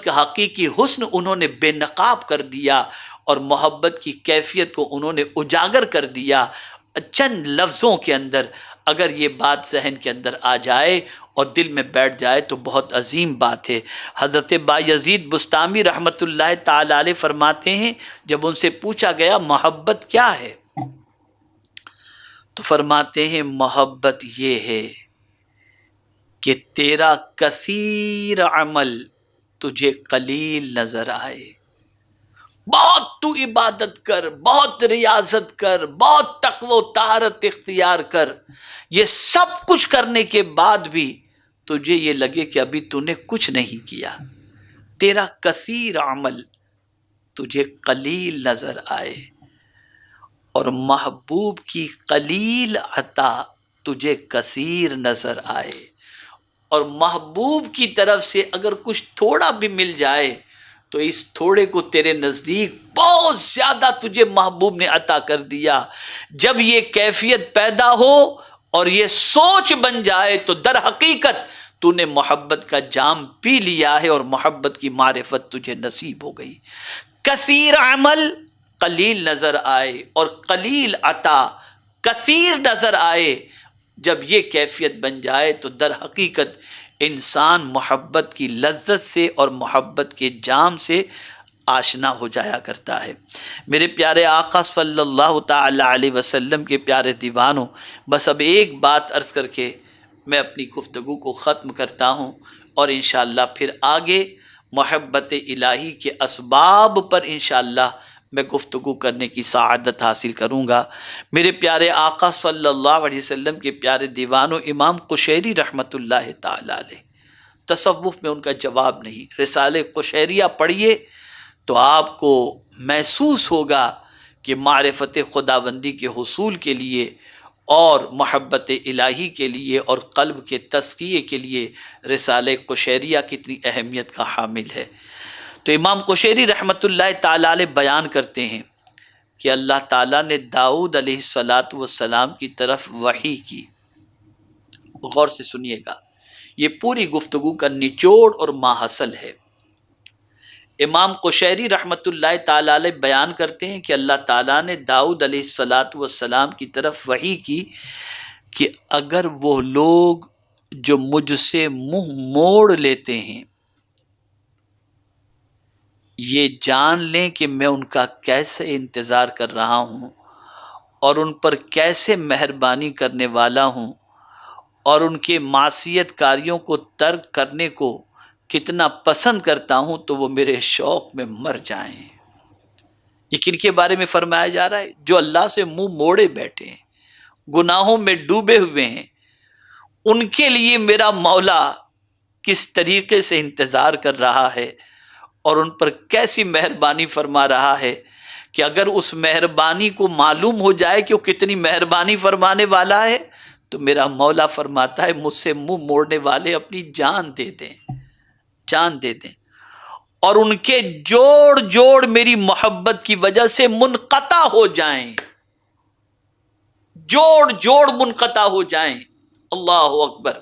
کا حقیقی حسن انہوں نے بے نقاب کر دیا اور محبت کی کیفیت کو انہوں نے اجاگر کر دیا چند لفظوں کے اندر. اگر یہ بات ذہن کے اندر آ جائے اور دل میں بیٹھ جائے تو بہت عظیم بات ہے. حضرت بایزید بسطامی رحمت اللہ تعالی علیہ فرماتے ہیں، جب ان سے پوچھا گیا محبت کیا ہے تو فرماتے ہیں محبت یہ ہے کہ تیرا کثیر عمل تجھے قلیل نظر آئے. بہت تو عبادت کر، بہت ریاضت کر، بہت تقوی و طہارت اختیار کر، یہ سب کچھ کرنے کے بعد بھی تجھے یہ لگے کہ ابھی تو نے کچھ نہیں کیا. تیرا کثیر عمل تجھے قلیل نظر آئے اور محبوب کی قلیل عطا تجھے کثیر نظر آئے. اور محبوب کی طرف سے اگر کچھ تھوڑا بھی مل جائے تو اس تھوڑے کو تیرے نزدیک بہت زیادہ تجھے محبوب نے عطا کر دیا. جب یہ کیفیت پیدا ہو اور یہ سوچ بن جائے تو در حقیقت تو نے محبت کا جام پی لیا ہے اور محبت کی معرفت تجھے نصیب ہو گئی. کثیر عمل قلیل نظر آئے اور قلیل عطا کثیر نظر آئے. جب یہ کیفیت بن جائے تو در حقیقت انسان محبت کی لذت سے اور محبت کے جام سے آشنا ہو جایا کرتا ہے. میرے پیارے آقا صلی اللہ تعالی علیہ وسلم کے پیارے دیوانوں، بس اب ایک بات عرض کر کے میں اپنی گفتگو کو ختم کرتا ہوں اور انشاءاللہ پھر آگے محبت الہی کے اسباب پر انشاءاللہ میں گفتگو کرنے کی سعادت حاصل کروں گا. میرے پیارے آقا صلی اللہ علیہ وسلم کے پیارے دیوانوں، امام قشیری رحمت اللہ تعالی علیہ، تصوف میں ان کا جواب نہیں. رسالہ قشیریہ پڑھیے تو آپ کو محسوس ہوگا کہ معرفت خداوندی کے حصول کے لیے اور محبت الہی کے لیے اور قلب کے تزکیے کے لیے رسالہ قشیریہ کتنی اہمیت کا حامل ہے. تو امام قشیری رحمت اللہ تعالی علیہ بیان کرتے ہیں کہ اللہ تعالیٰ نے داؤد علیہ السلام کی طرف وحی کی. غور سے سنیے گا، یہ پوری گفتگو کا نچوڑ اور ماحصل ہے. امام قشیری رحمت اللہ تعالی علیہ بیان کرتے ہیں کہ اللہ تعالیٰ نے داؤد علیہ السلام کی طرف وحی کی کہ اگر وہ لوگ جو مجھ سے منہ موڑ لیتے ہیں یہ جان لیں کہ میں ان کا کیسے انتظار کر رہا ہوں اور ان پر کیسے مہربانی کرنے والا ہوں اور ان کے معصیت کاریوں کو ترک کرنے کو کتنا پسند کرتا ہوں، تو وہ میرے شوق میں مر جائیں. یہ کن کے بارے میں فرمایا جا رہا ہے؟ جو اللہ سے منہ موڑے بیٹھے ہیں، گناہوں میں ڈوبے ہوئے ہیں، ان کے لیے میرا مولا کس طریقے سے انتظار کر رہا ہے اور ان پر کیسی مہربانی فرما رہا ہے کہ اگر اس مہربانی کو معلوم ہو جائے کہ وہ کتنی مہربانی فرمانے والا ہے تو میرا مولا فرماتا ہے مجھ سے منہ موڑنے والے اپنی جان دے دیں، جان دے دیں، اور ان کے جوڑ جوڑ میری محبت کی وجہ سے منقطع ہو جائیں، جوڑ جوڑ منقطع ہو جائیں. اللہ اکبر،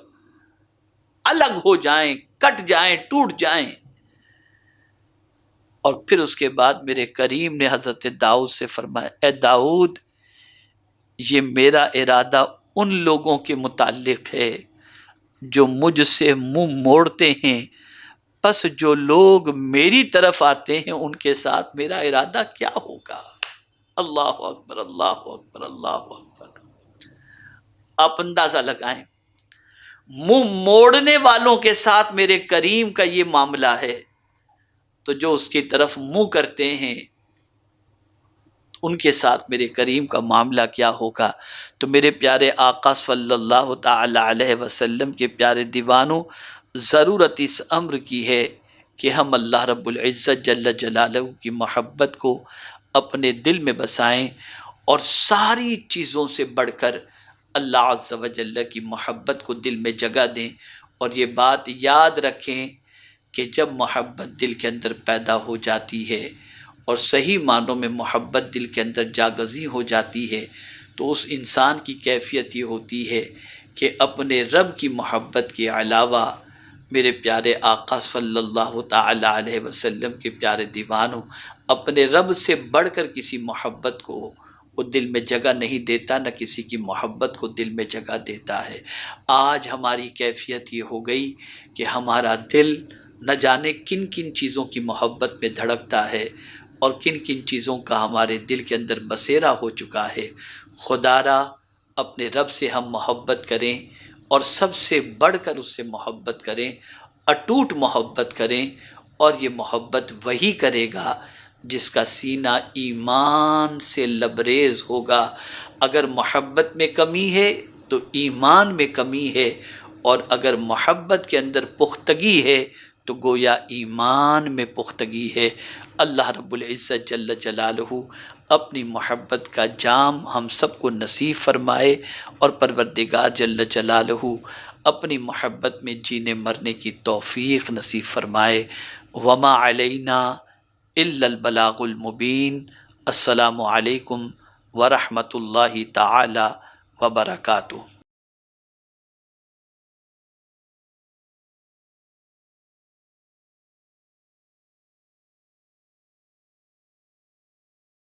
الگ ہو جائیں، کٹ جائیں، ٹوٹ جائیں. اور پھر اس کے بعد میرے کریم نے حضرت داؤد سے فرمایا، اے داؤد، یہ میرا ارادہ ان لوگوں کے متعلق ہے جو مجھ سے منہ موڑتے ہیں، پس جو لوگ میری طرف آتے ہیں ان کے ساتھ میرا ارادہ کیا ہوگا. اللہ اکبر، اللہ اکبر، اللہ اکبر. آپ اندازہ لگائیں، منہ موڑنے والوں کے ساتھ میرے کریم کا یہ معاملہ ہے تو جو اس کی طرف منہ کرتے ہیں ان کے ساتھ میرے کریم کا معاملہ کیا ہوگا؟ تو میرے پیارے آقا صلی اللہ تعالی علیہ وسلم کے پیارے دیوانوں، ضرورت اس امر کی ہے کہ ہم اللہ رب العزت جل جلالہ کی محبت کو اپنے دل میں بسائیں، اور ساری چیزوں سے بڑھ کر اللہ عز و جل کی محبت کو دل میں جگہ دیں۔ اور یہ بات یاد رکھیں کہ جب محبت دل کے اندر پیدا ہو جاتی ہے اور صحیح معنوں میں محبت دل کے اندر جاگزی ہو جاتی ہے، تو اس انسان کی کیفیت یہ ہوتی ہے کہ اپنے رب کی محبت کے علاوہ میرے پیارے آقا صلی اللہ تعالی علیہ وسلم کے پیارے دیوانوں، اپنے رب سے بڑھ کر کسی محبت کو وہ دل میں جگہ نہیں دیتا، نہ کسی کی محبت کو دل میں جگہ دیتا ہے۔ آج ہماری کیفیت یہ ہو گئی کہ ہمارا دل نہ جانے کن کن چیزوں کی محبت میں دھڑکتا ہے اور کن کن چیزوں کا ہمارے دل کے اندر بسیرا ہو چکا ہے۔ خدا را اپنے رب سے ہم محبت کریں، اور سب سے بڑھ کر اس سے محبت کریں، اٹوٹ محبت کریں، اور یہ محبت وہی کرے گا جس کا سینہ ایمان سے لبریز ہوگا۔ اگر محبت میں کمی ہے تو ایمان میں کمی ہے، اور اگر محبت کے اندر پختگی ہے تو گویا ایمان میں پختگی ہے۔ اللہ رب العزت جل جلالہ اپنی محبت کا جام ہم سب کو نصیب فرمائے، اور پروردگار جل جلالہ اپنی محبت میں جینے مرنے کی توفیق نصیب فرمائے۔ وما علینا الا البلاغ المبین۔ السلام علیکم ورحمۃ اللہ تعالی وبرکاتہ۔